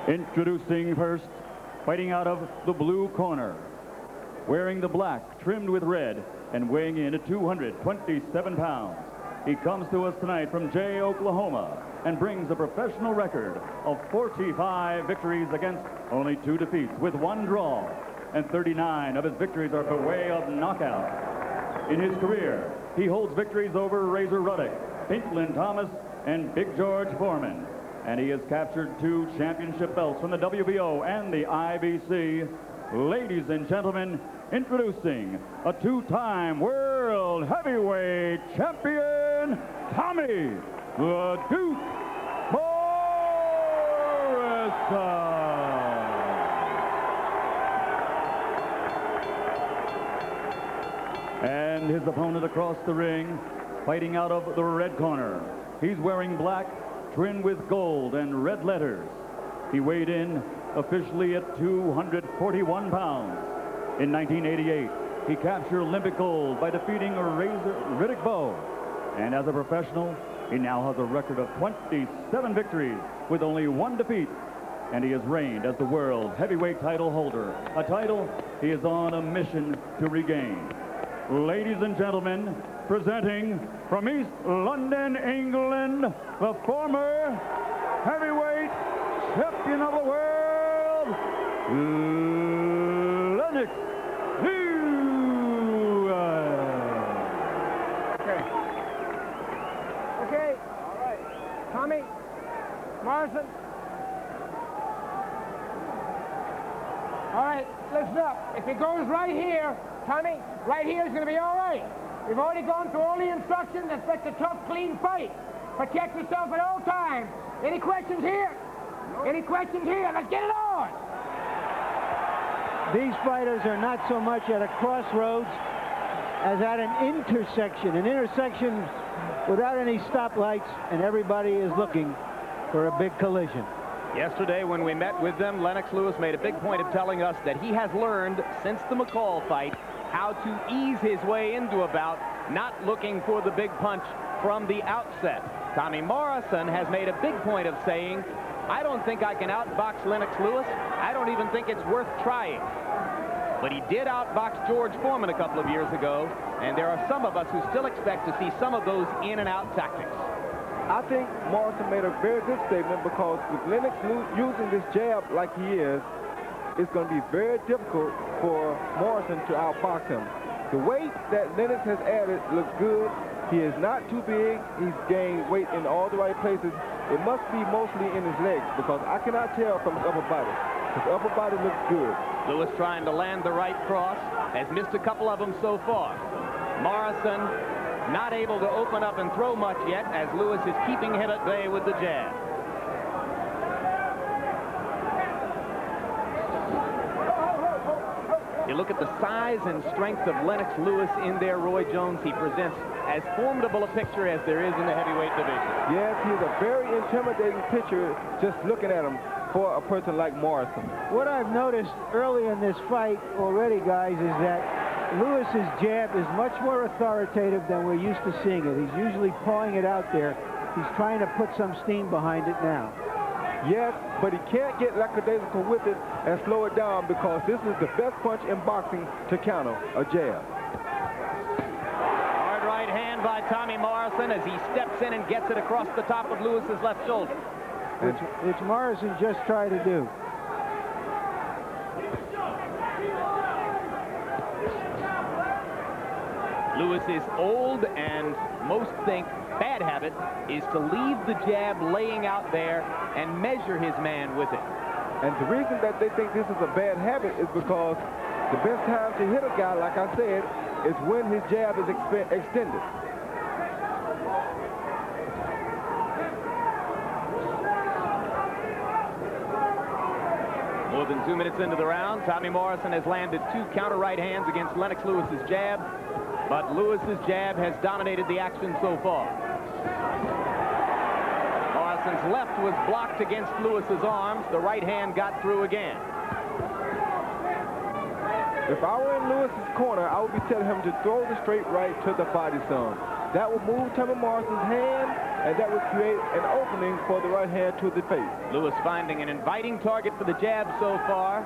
Introducing first, fighting out of the blue corner, wearing the black trimmed with red and weighing in at 227 pounds. He comes to us tonight from Jay, Oklahoma, and brings a professional record of 45 victories against only 2 defeats with 1 draw, and 39 of his victories are by way of knockout. In his career, he holds victories over Razor Ruddock, Pinklin Thomas, and Big George Foreman, and he has captured 2 championship belts from the WBO and the IBC. Ladies and gentlemen, introducing a 2-time world heavyweight champion, Tommy the Duke Morrison. And his opponent across the ring, fighting out of the red corner. He's wearing black trimmed with gold and red letters. He weighed in officially at 241 pounds. In 1988, he captured Olympic gold by defeating Razor Riddick Bowe. And as a professional, he now has a record of 27 victories with only 1 defeat. And he has reigned as the world heavyweight title holder, a title he is on a mission to regain. Ladies and gentlemen, presenting from East London, England, the former heavyweight champion of the world, Lennox Lewis. Okay. All right. Tommy Morrison. All right, listen up. If it goes right here, Tommy, right here is going to be all right. We've already gone through all the instructions. Expect a tough, clean fight. Protect yourself at all times. Any questions here? Any questions here? Let's get it on. These fighters are not so much at a crossroads as at an intersection without any stoplights, and everybody is looking for a big collision. Yesterday, when we met with them, Lennox Lewis made a big point of telling us that he has learned since the McCall fight how to ease his way into a bout, not looking for the big punch from the outset. Tommy Morrison has made a big point of saying, I don't think I can outbox Lennox Lewis. I don't even think it's worth trying. But he did outbox George Foreman a couple of years ago, and there are some of us who still expect to see some of those in and out tactics. I think Morrison made a very good statement, because with Lennox using this jab like he is, it's going to be very difficult for Morrison to outbox him. The weight that Lennox has added looks good. He is not too big. He's gained weight in all the right places. It must be mostly in his legs, because I cannot tell from his upper body. His upper body looks good. Lewis trying to land the right cross, has missed a couple of them so far. Morrison not able to open up and throw much yet, as Lewis is keeping him at bay with the jab. You look at the size and strength of Lennox Lewis in there, Roy Jones. He presents as formidable a picture as there is in the heavyweight division. Yes, he's a very intimidating picture just looking at him for a person like Morrison. What I've noticed early in this fight already, guys, is that Lewis's jab is much more authoritative than we're used to seeing it. He's usually pawing it out there. He's trying to put some steam behind it now. Yes, but he can't get lackadaisical with it and slow it down, because this is the best punch in boxing to counter a jab. Hard right hand by Tommy Morrison as he steps in and gets it across the top of Lewis's left shoulder. Which Morrison just tried to do. Lewis is old, and most think bad habit is to leave the jab laying out there and measure his man with it. And the reason that they think this is a bad habit is because the best time to hit a guy, like I said, is when his jab is extended. More than 2 minutes into the round, Tommy Morrison has landed 2 counter right hands against Lennox Lewis's jab, but Lewis's jab has dominated the action so far. Morrison's left was blocked against Lewis's arms. The right hand got through again. If I were in Lewis's corner, I would be telling him to throw the straight right to the body some. That would move Tommy Morrison's hand, and that would create an opening for the right hand to the face. Lewis finding an inviting target for the jab so far.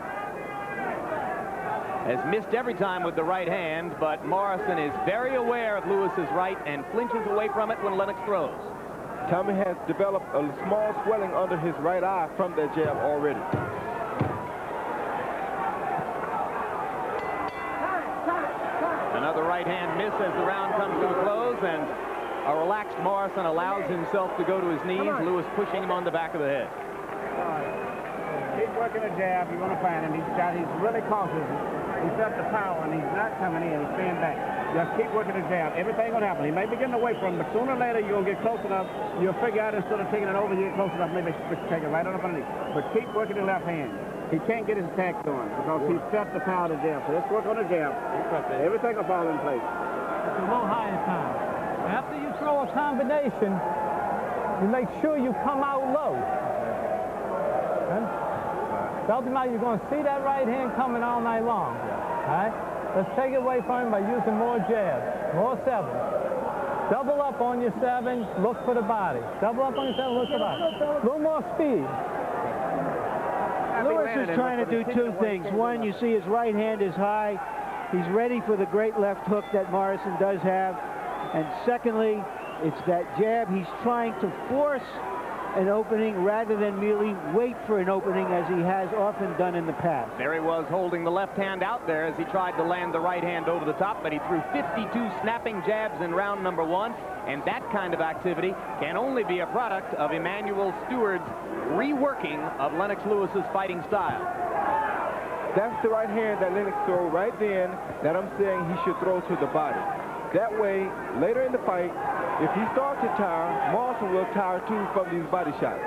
Has missed every time with the right hand, but Morrison is very aware of Lewis's right and flinches away from it when Lennox throws. Tommy has developed a small swelling under his right eye from that jab already. Another right hand miss as the round comes to a close, and a relaxed Morrison allows himself to go to his knees. Lewis pushing him on the back of the head. Keep working the jab. You're going to find him. He's really cautious. He's got the power, and he's not coming in. He's staying back. Just keep working the jab. Everything will happen. He may be getting away from him, but sooner or later you're going to get close enough. You'll figure out instead of taking it over, you get close enough, maybe take it right on up underneath. But keep working the left hand. He can't get his attack going because he's set the power to jab. So let's work on the jab. Everything will fall in place. It's a little high in time. After you throw a combination, you make sure you come out low. Beltman, you're going to see that right hand coming all night long. All right? Let's take it away from him by using more jabs. More sevens. Double up on your seven, look for the body. Double up on your seven, look for the body. A little more speed. Lewis is trying to do two things. One, you see his right hand is high. He's ready for the great left hook that Morrison does have. And secondly, it's that jab. He's trying to force an opening rather than merely wait for an opening as he has often done in the past. There he was holding the left hand out there as he tried to land the right hand over the top, but he threw 52 snapping jabs in round number one, and that kind of activity can only be a product of Emanuel Steward's reworking of Lennox Lewis's fighting style. That's the right hand that Lennox threw right then that I'm saying he should throw to the body. That way, later in the fight, if he starts to tire, Morrison will tire too from these body shots.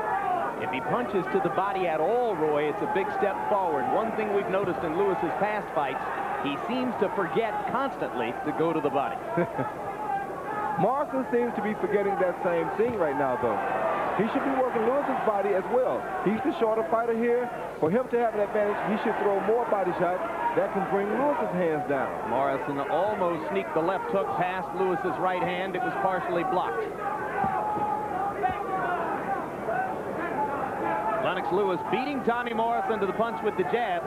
If he punches to the body at all, Roy, it's a big step forward. One thing we've noticed in Lewis's past fights, he seems to forget constantly to go to the body. Morrison seems to be forgetting that same thing right now, though. He should be working Lewis's body as well. He's the shorter fighter here. For him to have an advantage, he should throw more body shots that can bring Lewis's hands down. Morrison almost sneaked the left hook past Lewis's right hand. It was partially blocked. Lennox Lewis beating Tommy Morrison to the punch with the jab.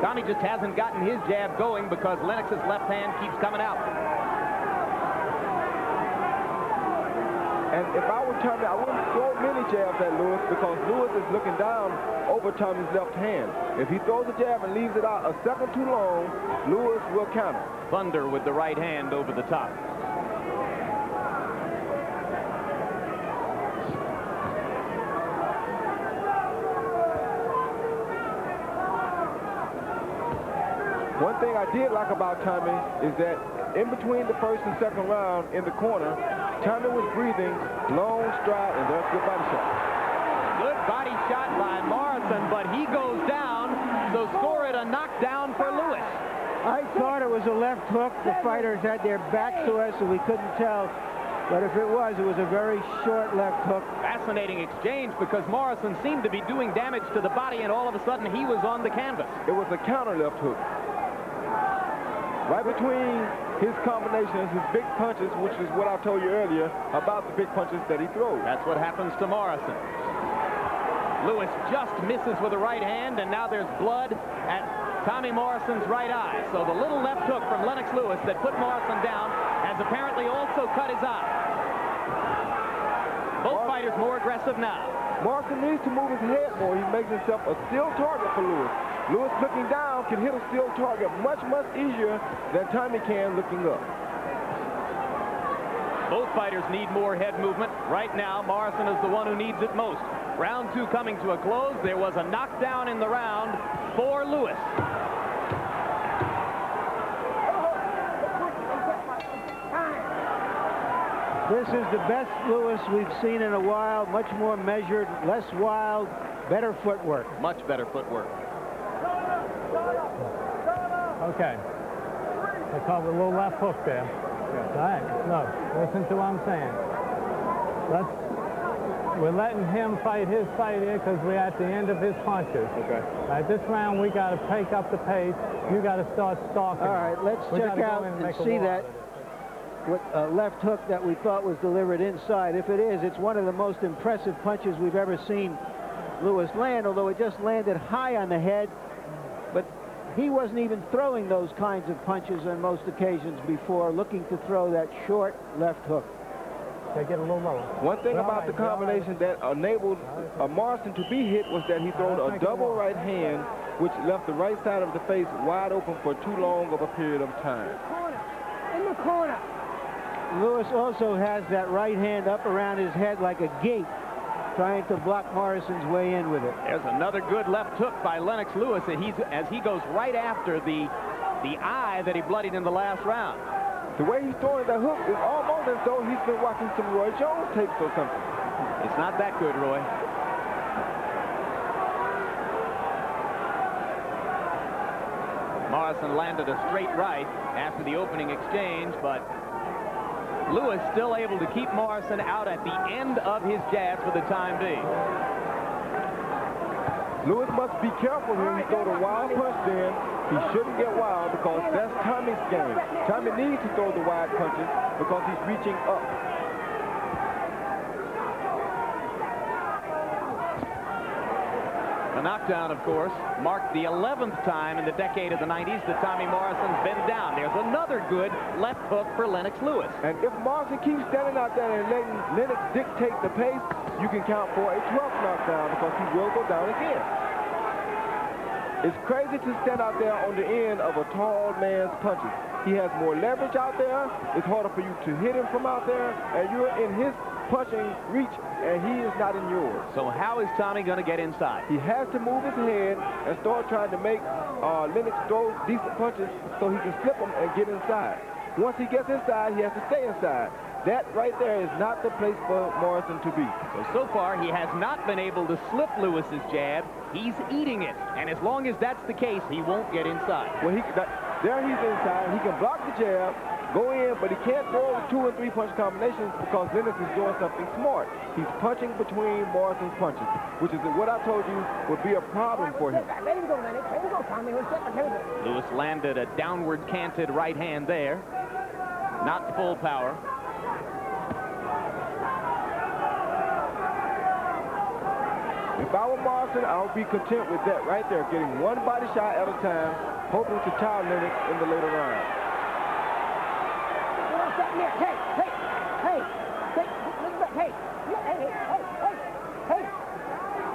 Tommy just hasn't gotten his jab going because Lennox's left hand keeps coming out. And if I were Tommy, I wouldn't throw many jabs at Lewis because Lewis is looking down over Tommy's left hand. If he throws a jab and leaves it out a second too long, Lewis will counter. Thunder with the right hand over the top. One thing I did like about Tommy is that in between the first and second round in the corner, Tommy was breathing, long stride, and there's a good body shot. Good body shot by Morrison, but he goes down, so score it a knockdown for Lewis. I thought it was a left hook. The fighters had their back to us, and we couldn't tell. But if it was a very short left hook. Fascinating exchange because Morrison seemed to be doing damage to the body, and all of a sudden he was on the canvas. It was a counter left hook. Right between his combinations, his big punches, which is what I told you earlier about the big punches that he throws. That's what happens to Morrison. Lewis just misses with the right hand, and now there's blood at Tommy Morrison's right eye. So the little left hook from Lennox Lewis that put Morrison down has apparently also cut his eye. Both fighters more aggressive now. Morrison needs to move his head more. He makes himself a still target for Lewis. Lewis looking down can hit a still target much, much easier than Tommy can looking up. Both fighters need more head movement. Right now, Morrison is the one who needs it most. Round two coming to a close. There was a knockdown in the round for Lewis. This is the best Lewis we've seen in a while. Much more measured, less wild, better footwork. Much better footwork. Okay. I caught a little left hook there. All right, look, listen to what I'm saying. We're letting him fight his fight here because we're at the end of his punches. Okay. This round, we got to take up the pace. You got to start stalking. All right, let's check out and see that left hook that we thought was delivered inside. If it is, it's one of the most impressive punches we've ever seen Lewis land, although it just landed high on the head. But he wasn't even throwing those kinds of punches on most occasions before, looking to throw that short left hook. They get a little lower. One thing about the combination that enabled Morrison to be hit was that he threw a double right hand, which left the right side of the face wide open for too long of a period of time. In the corner. Lewis also has that right hand up around his head like a gate, trying to block Morrison's way in with it. There's another good left hook by Lennox Lewis, and as he goes right after the eye that he bloodied in the last round. The way he's throwing that hook is almost as though he's been watching some Roy Jones tapes or something. It's not that good, Roy. Morrison landed a straight right after the opening exchange, but Lewis still able to keep Morrison out at the end of his jab for the time being. Lewis must be careful when he throws a wild punch in. He shouldn't get wild because that's Tommy's game. Tommy needs to throw the wide punches because he's reaching up. The knockdown, of course, marked the 11th time in the decade of the 90s that Tommy Morrison's been down. There's another good left hook for Lennox Lewis. And if Morrison keeps standing out there and letting Lennox dictate the pace, you can count for a 12th knockdown because he will go down again. It's crazy to stand out there on the end of a tall man's punches. He has more leverage out there. It's harder for you to hit him from out there, and you're in his punching reach, and he is not in yours. So how is Tommy going to get inside? He has to move his head and start trying to make Lennox throw decent punches so he can slip them and get inside. Once he gets inside, he has to stay inside. That right there is not the place for Morrison to be. So far, he has not been able to slip Lewis's jab. He's eating it, and as long as that's the case, he won't get inside. Well, there he's inside. He can block the jab, go in, but he can't throw the 2- and 3-punch combinations because Lennox is doing something smart. He's punching between Morrison's punches, which is what I told you would be a problem for him. Let him go, Lennox. Let him go, Tommy. Lewis landed a downward canted right hand there. Not full power. If I were Morrison, I would be content with that right there, getting one body shot at a time, hoping to tire Lennox in the later round.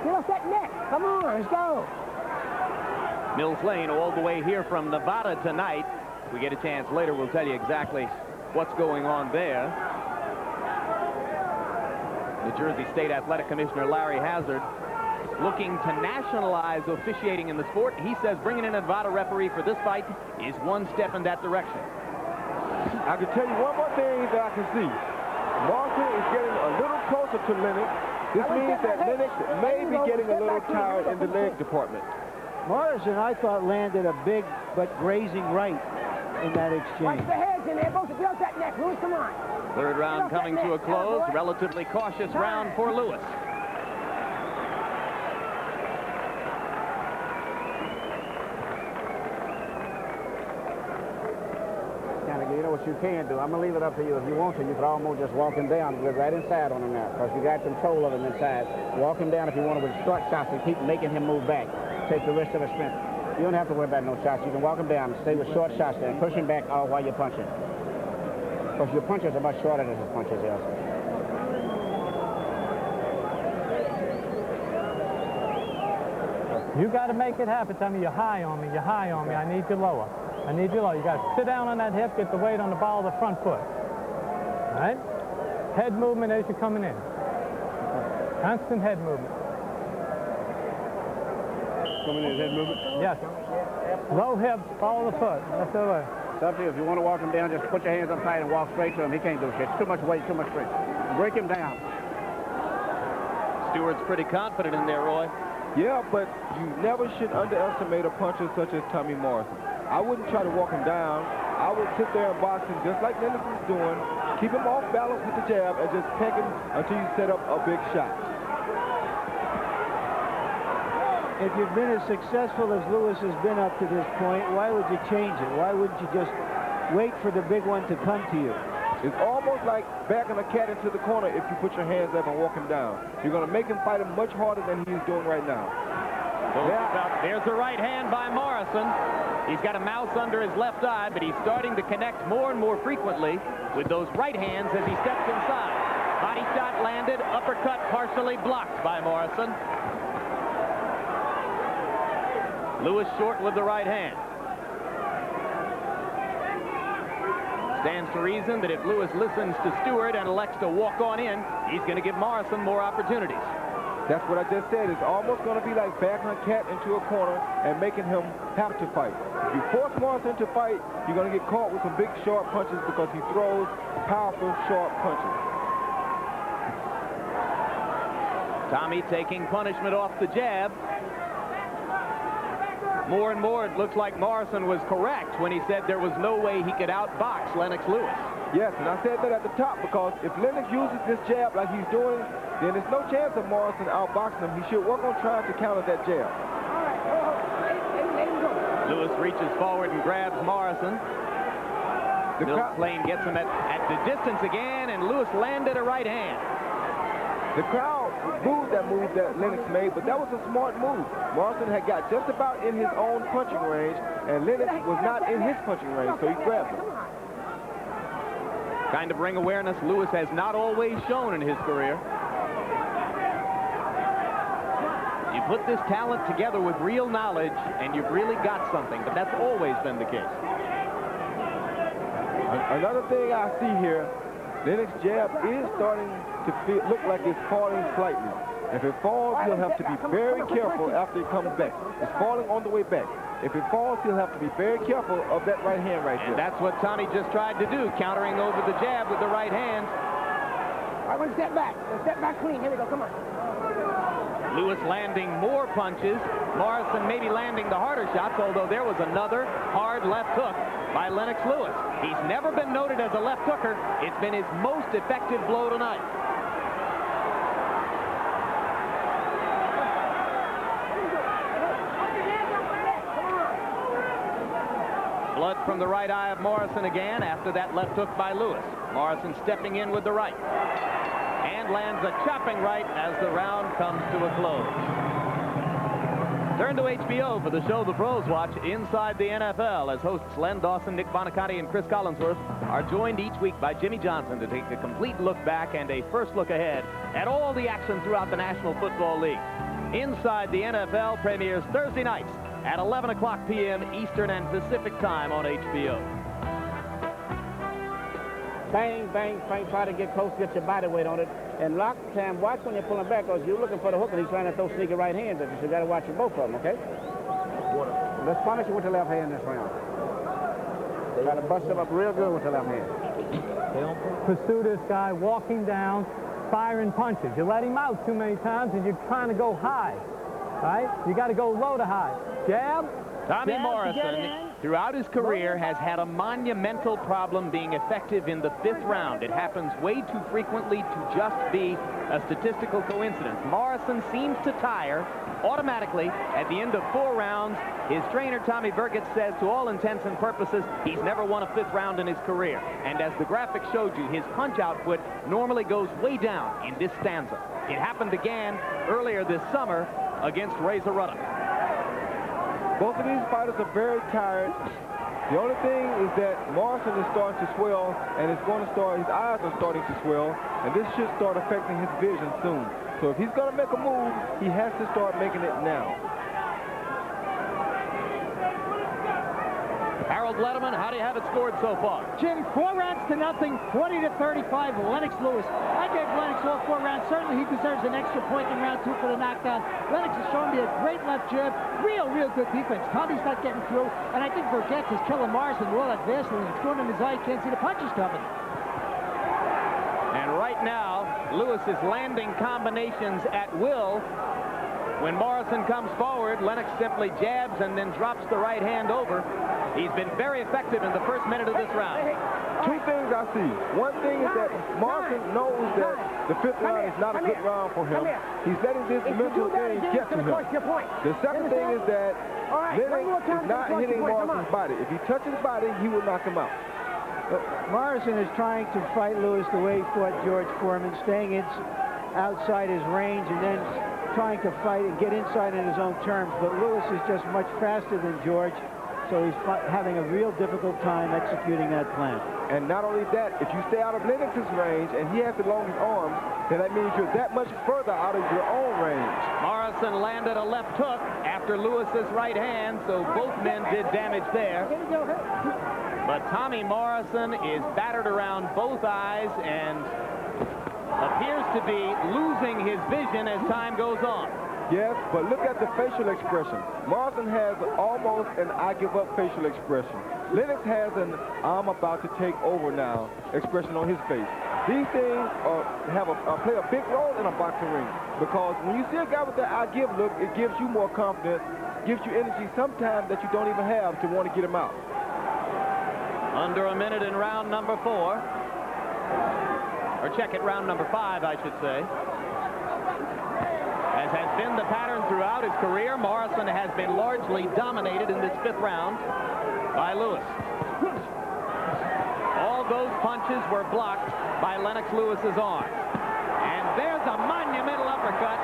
Get off that neck. Come on, let's go. Mills Lane all the way here from Nevada tonight. If we get a chance later, we'll tell you exactly what's going on there. New Jersey State Athletic Commissioner Larry Hazard looking to nationalize officiating in the sport. He says bringing in a Nevada referee for this fight is one step in that direction. I can tell you one more thing that I can see. Morrison is getting a little closer to Lennox. This means that Lennox may be getting a little tired in the leg department. Morrison, I thought, landed a big but grazing right in that exchange. Watch the heads in there. Both of you off that neck. Lewis, come on. Third round coming to a close. Relatively cautious round for Lewis. You know what you can do. I'm going to leave it up to you. If you want to, you could almost just walk him down and get right inside on him now because you got control of him inside. Walk him down if you want to with short shots and keep making him move back. Take the rest of his strength. You don't have to worry about no shots. You can walk him down and stay with short shots there and push him back all while you're punching. Because your punches are much shorter than his punches are. You got to make it happen, Tommy. You're high on me. You're high on me. I need you lower. I need you lower. You got to sit down on that hip, get the weight on the ball of the front foot. All right? Head movement as you're coming in. Constant head movement. Coming in, head movement? Yes. Low hips, follow the foot. That's the way. It's up to you. If you want to walk him down, just put your hands up tight and walk straight to him. He can't do shit. It's too much weight, too much strength. Break him down. Stewart's pretty confident in there, Roy. Yeah, but you never should underestimate a puncher such as Tommy Morrison. I wouldn't try to walk him down. I would sit there and box him just like Lennox is doing. Keep him off balance with the jab and just peck him until you set up a big shot. if you've been as successful as Lewis has been up to this point, why would you change it? Why wouldn't you just wait for the big one to come to you? It's almost like backing a cat into the corner if you put your hands up and walk him down. You're going to make him fight him much harder than he's doing right now. There's the right hand by Morrison. He's got a mouse under his left eye, but he's starting to connect more and more frequently with those right hands as he steps inside. Body shot landed, uppercut partially blocked by Morrison. Lewis short with the right hand. Stands to reason that if Lewis listens to Stewart and elects to walk on in, he's going to give Morrison more opportunities. That's what I just said. It's almost going to be like backing a cat into a corner and making him have to fight. If you force Morrison to fight, you're going to get caught with some big, sharp punches because he throws powerful, sharp punches. Tommy taking punishment off the jab. More and more, it looks like Morrison was correct when he said there was no way he could outbox Lennox Lewis. Yes, and I said that at the top because if Lennox uses this jab like he's doing, then there's no chance of Morrison outboxing him. He should work on trying to counter that jab. Lewis reaches forward and grabs Morrison. Plane gets him at the distance again, and Lewis landed a right hand. The crowd booed that move that Lennox made, but that was a smart move. Morrison had got just about in his own punching range, and Lennox was not in his punching range, so he grabbed him. Kind of ring awareness Lewis has not always shown in his career. You put this talent together with real knowledge, and you've really got something, but that's always been the case. Another thing I see here, Lennox's jab is starting to look like it's falling slightly. If it falls, he'll have to be very careful after it comes back. It's falling on the way back. If it falls, he'll have to be very careful of that right hand right there. And that's what Tommy just tried to do, countering over the jab with the right hand. All right, one step back. One step back clean. Here we go. Come on. Lewis landing more punches. Morrison maybe landing the harder shots, although there was another hard left hook by Lennox Lewis. He's never been noted as a left hooker. It's been his most effective blow tonight. Blood from the right eye of Morrison again after that left hook by Lewis. Morrison stepping in with the right. And lands a chopping right as the round comes to a close. Turn to HBO for the show the pros watch, Inside the NFL, as hosts Len Dawson, Nick Bonacotti, and Chris Collinsworth are joined each week by Jimmy Johnson to take a complete look back and a first look ahead at all the action throughout the National Football League. Inside the NFL premieres Thursday nights at 11 o'clock p.m. Eastern and Pacific time on HBO. Bang, bang, bang, try to get close, get your body weight on it. And lock, Sam, watch when you're pulling back, because you're looking for the hook, and he's trying to throw sneaky right hands at you, so you got to watch your both of them, okay? Let's punish you with the left hand this round. Try to bust him up real good with the left hand. They don't pursue this guy walking down, firing punches. You let him out too many times, and you're trying to go high, right? You got to go low to high. Jab. Tommy Morrison, throughout his career, has had a monumental problem being effective in the 5th round. It happens way too frequently to just be a statistical coincidence. Morrison seems to tire automatically at the end of 4 rounds. His trainer, Tommy Burgett, says to all intents and purposes, he's never won a 5th round in his career. And as the graphic showed you, his punch output normally goes way down in this stanza. It happened again earlier this summer against Razor Ruddock. Both of these fighters are very tired. The only thing is that Morrison is starting to swell, and it's going to start, his eyes are starting to swell, and this should start affecting his vision soon. So if he's going to make a move, he has to start making it now. Harold Letterman, how do you have it scored so far? Jim, 4 rounds to nothing, 40-35, Lennox Lewis. I gave Lennox all 4 rounds. Certainly he deserves an extra point in round 2 for the knockdown. Lennox has shown me a great left jab. Real good defense. Tommy's not getting through. And I think Burgett is killing Morrison with all that Vaseline. It's going in his eye. Can't see the punches coming. And right now, Lewis is landing combinations at will. When Morrison comes forward, Lennox simply jabs and then drops the right hand over. He's been very effective in the first minute of this round. Two things I see. One thing is that Morrison knows that the fifth round is not a good round for him. He's letting this mental thing get to him. The second thing is that Lennox is not hitting Morrison's body. If he touches his body, he will knock him out. Morrison is trying to fight Lewis the way he fought George Foreman, staying outside his range and then trying to fight and get inside in his own terms. But Lewis is just much faster than George, so he's having a real difficult time executing that plan. And not only that, if you stay out of Lennox's range and he has the longest arms, then that means you're that much further out of your own range. Morrison landed a left hook after Lewis's right hand, so both men did damage there. But Tommy Morrison is battered around both eyes and appears to be losing his vision as time goes on. Yes, but look at the facial expression. Morrison has almost an I give up facial expression. Lennox has an I'm about to take over now expression on his face. These things play a big role in a boxing ring, because when you see a guy with that I give look, it gives you more confidence, gives you energy sometimes that you don't even have to want to get him out. Under a minute in round number 4. Or check it, round number 5, I should say. As has been the pattern throughout his career, Morrison has been largely dominated in this 5th round by Lewis. All those punches were blocked by Lennox Lewis's arms. And there's a monumental uppercut.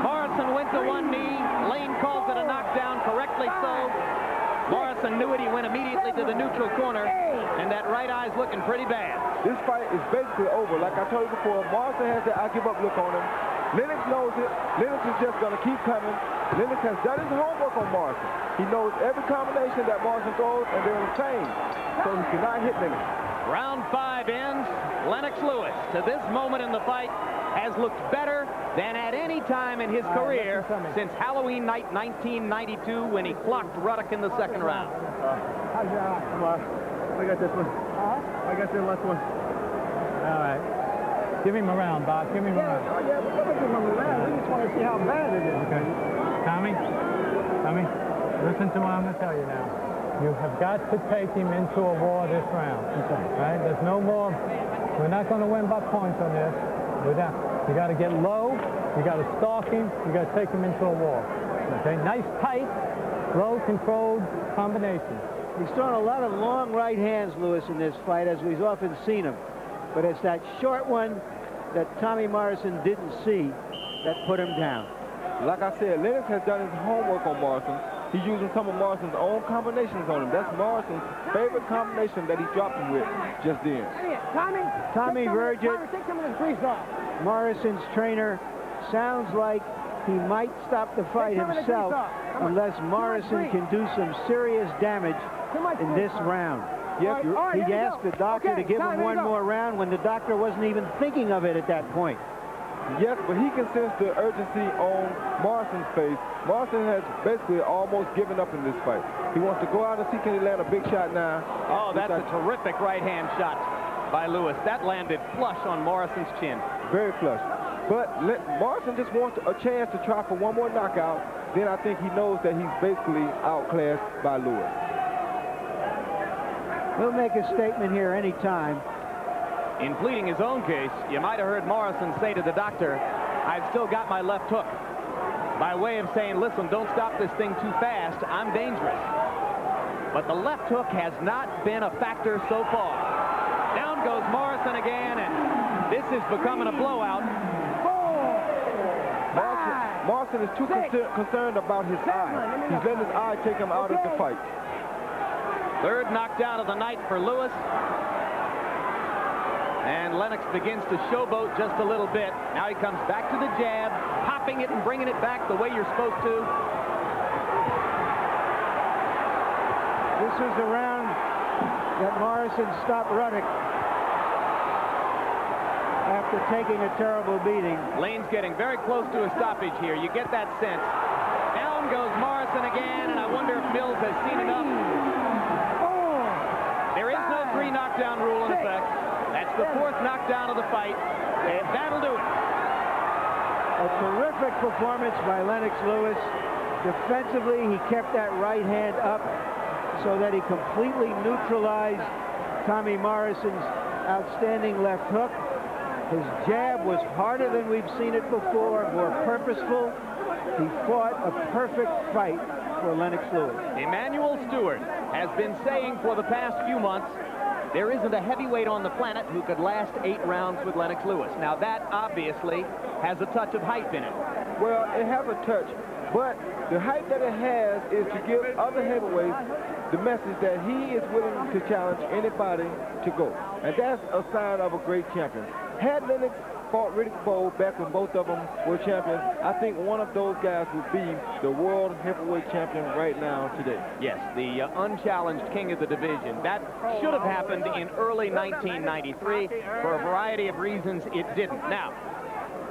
Morrison went to one knee. Lane calls it a knockdown, correctly so. Morrison knew it. He went immediately to the neutral corner, and that right eye's looking pretty bad. This fight is basically over. Like I told you before, Morrison has the I give up look on him. Lennox knows it. Lennox is just going to keep coming. Lennox has done his homework on Morrison. He knows every combination that Morrison throws, and they're the same. So he cannot hit Lennox. Round 5 ends. Lennox Lewis, to this moment in the fight, has looked better than at any time in his career since Halloween night 1992 when he clocked Ruddock in the 2nd round. How's your eye? Come on. I got this one. I got the left one. All right. Give him a round, Bob. Give him a round. Oh, yeah, we're going to give him a round. We just want to see how bad it is. Okay. Tommy, listen to what I'm going to tell you now. You have got to take him into a war this round. Okay. Right? There's no more. We're not going to win by points on this. You got to get low. You got to stalk him. You got to take him into a war. Okay. Nice, tight, low, controlled combination. He's thrown a lot of long right hands, Lewis, in this fight, as we've often seen him. But it's that short one that Tommy Morrison didn't see that put him down. Like I said, Lennox has done his homework on Morrison. He's using some of Morrison's own combinations on him. That's Morrison's favorite combination that he dropped him with just then. Tommy Vergit, take some of this grease off. Morrison's trainer, sounds like he might stop the fight himself unless Morrison can do some serious damage in this round. Yes, he asked the doctor to give him one more round when the doctor wasn't even thinking of it at that point. Yes, but he can sense the urgency on Morrison's face. Morrison has basically almost given up in this fight. He wants to go out and see can he land a big shot now. Oh, that's a terrific right-hand shot by Lewis. That landed flush on Morrison's chin. Very flush. But Morrison just wants a chance to try for one more knockout. Then I think he knows that he's basically outclassed by Lewis. He'll make a statement here any time. In pleading his own case, you might have heard Morrison say to the doctor, I've still got my left hook. By way of saying, listen, don't stop this thing too fast. I'm dangerous. But the left hook has not been a factor so far. Down goes Morrison again, and this is becoming a blowout. Morrison is too concerned about his eye. He's letting his eye take him out of the fight. 3rd knockdown of the night for Lewis. And Lennox begins to showboat just a little bit. Now he comes back to the jab, popping it and bringing it back the way you're supposed to. This is the round that Morrison stopped Ruddock after taking a terrible beating. Lane's getting very close to a stoppage here. You get that sense. Down goes Morrison again, and I wonder if Mills has seen enough. There is no 3 knockdown rule in effect. That's the 4th knockdown of the fight, and that'll do it. A terrific performance by Lennox Lewis. Defensively, he kept that right hand up so that he completely neutralized Tommy Morrison's outstanding left hook. His jab was harder than we've seen it before, more purposeful. He fought a perfect fight for Lennox Lewis. Emmanuel Stewart has been saying for the past few months there isn't a heavyweight on the planet who could last 8 rounds with Lennox Lewis. Now that obviously has a touch of hype in it. Well, it has a touch, but the hype that it has is to give other heavyweights the message that he is willing to challenge anybody to go. And that's a sign of a great champion. Had Lennox fought Riddick Bowe back when both of them were champions, I think one of those guys would be the world heavyweight champion right now today. Yes, the unchallenged king of the division. That should have happened in early 1993. For a variety of reasons, it didn't. Now,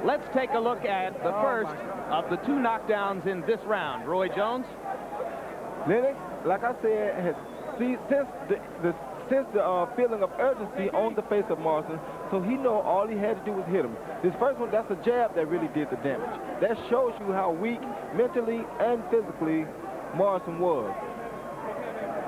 let's take a look at the first of the 2 knockdowns in this round. Roy Jones? Lennox, like I said, has sensed the feeling of urgency on the face of Morrison, so he know all he had to do was hit him. This first one, that's a jab that really did the damage. That shows you how weak mentally and physically Morrison was.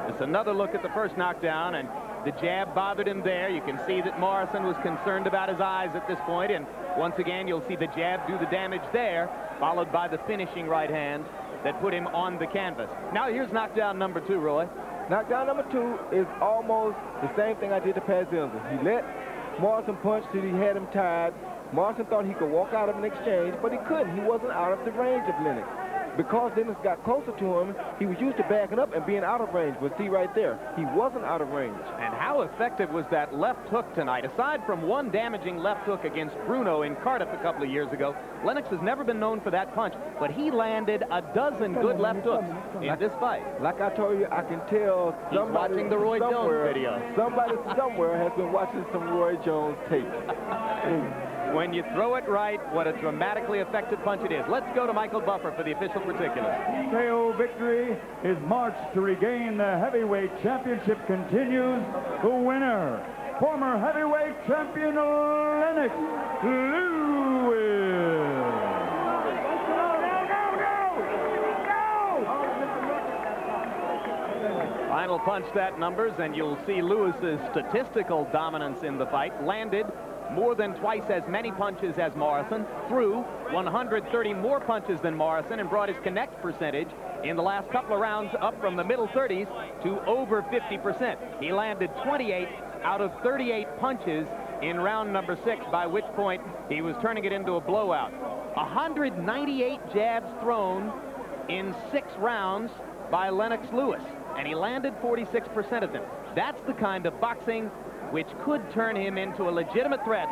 It's another look at the first knockdown, and the jab bothered him there. You can see that Morrison was concerned about his eyes at this point, and once again you'll see the jab do the damage there, followed by the finishing right hand that put him on the canvas. Now here's knockdown number 2, Roy. Knockdown number 2 is almost the same thing I did to Pat Zilzer. He let Morrison punch till he had him tied. Morrison thought he could walk out of an exchange, but he couldn't. He wasn't out of the range of Lennox. Because Lennox got closer to him, he was used to backing up and being out of range. But see right there, he wasn't out of range. And how effective was that left hook tonight? Aside from one damaging left hook against Bruno in Cardiff a couple of years ago, Lennox has never been known for that punch, but he landed a dozen good left hooks in this fight. Like I told you, I can tell somebody watching the Roy Jones video. Somebody somewhere has been watching some Roy Jones tape. When you throw it right, what a dramatically effective punch it is. Let's go to Michael Buffer for the official particulars. KO victory. His march to regain the heavyweight championship continues. The winner, former heavyweight champion Lennox Lewis. Final punch that numbers, and you'll see Lewis's statistical dominance in the fight. Landed more than twice as many punches as Morrison, threw 130 more punches than Morrison, and brought his connect percentage in the last couple of rounds up from the middle 30s to over 50%. He landed 28 out of 38 punches in round number 6, by which point he was turning it into a blowout. 198 jabs thrown in 6 rounds by Lennox Lewis, and he landed 46% of them. That's the kind of boxing which could turn him into a legitimate threat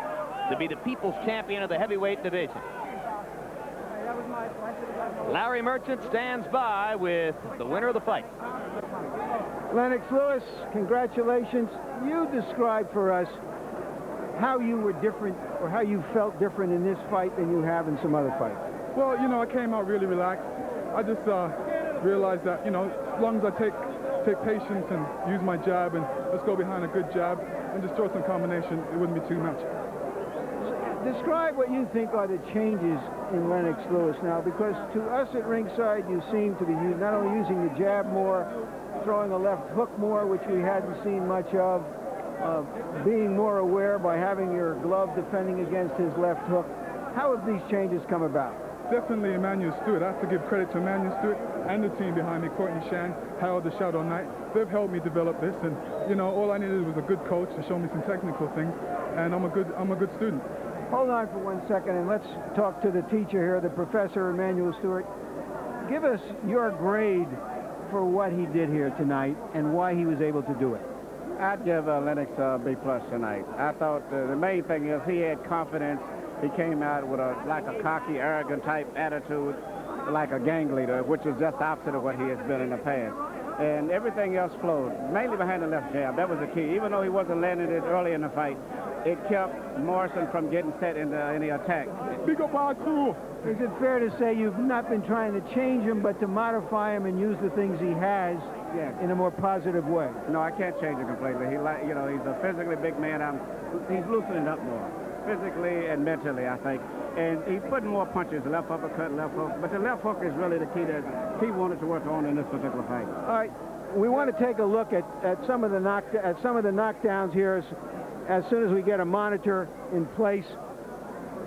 to be the people's champion of the heavyweight division. Larry Merchant stands by with the winner of the fight. Lennox Lewis, congratulations. You describe for us how you were different, or how you felt different in this fight than you have in some other fights. Well, you know, I came out really relaxed. I just realized that, you know, as long as I take patience and use my jab and let's go behind a good jab and just throw some combination, it wouldn't be too much. Describe what you think are the changes in Lennox Lewis now, because to us at ringside you seem to be not only using the jab more, throwing a left hook more, which we hadn't seen much of, being more aware by having your glove defending against his left hook. How have these changes come about? Definitely Emmanuel Stewart. I have to give credit to Emmanuel Stewart and the team behind me, Courtney Shan, Harold the Shadow Knight. They've helped me develop this, and you know, all I needed was a good coach to show me some technical things, and I'm a good student. Hold on for 1 second, and let's talk to the teacher here, the professor Emmanuel Stewart. Give us your grade for what he did here tonight and why he was able to do it. I'd give Lennox a B+ tonight. I thought the main thing is he had confidence. He came out with like a cocky, arrogant type attitude, like a gang leader, which is just the opposite of what he has been in the past. And everything else flowed, mainly behind the left jab. That was the key. Even though he wasn't landing it early in the fight, it kept Morrison from getting set into any attack. Big up our crew. Is it fair to say you've not been trying to change him, but to modify him and use the things he has in a more positive way? No, I can't change it completely. You know, he's a physically big man. He's loosening up more. Physically and mentally, I think. And he's putting more punches, left uppercut, left hook. But the left hook is really the key that he wanted to work on in this particular fight. All right, we want to take a look at some of the knockdowns here as soon as we get a monitor in place.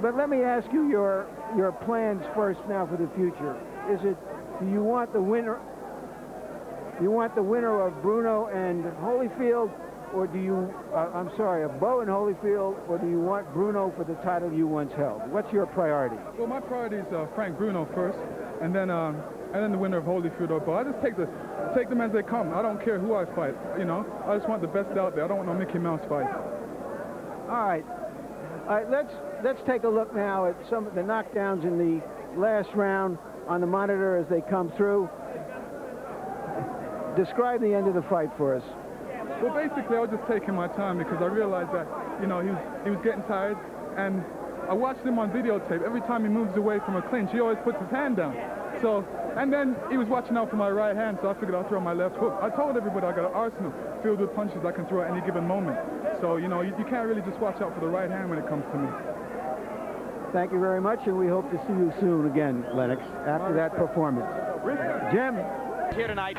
But let me ask you your plans first now for the future. Do you want the winner? You want the winner of Bruno and Holyfield, or do you, of Bo and Holyfield, or do you want Bruno for the title you once held? What's your priority? Well, my priority is Frank Bruno first, and then the winner of Holyfield or Bo. I just take them as they come. I don't care who I fight. You know, I just want the best out there. I don't want no Mickey Mouse fight. All right. Let's take a look now at some of the knockdowns in the last round on the monitor as they come through. Describe the end of the fight for us. Well, basically, I was just taking my time because I realized that, you know, he was getting tired, and I watched him on videotape. Every time he moves away from a clinch, he always puts his hand down. So, and then he was watching out for my right hand, so I figured I'll throw my left hook. I told everybody I got an arsenal filled with punches I can throw at any given moment. So, you know, you can't really just watch out for the right hand when it comes to me. Thank you very much, and we hope to see you soon again, Lennox, after that performance. Jim? Here tonight.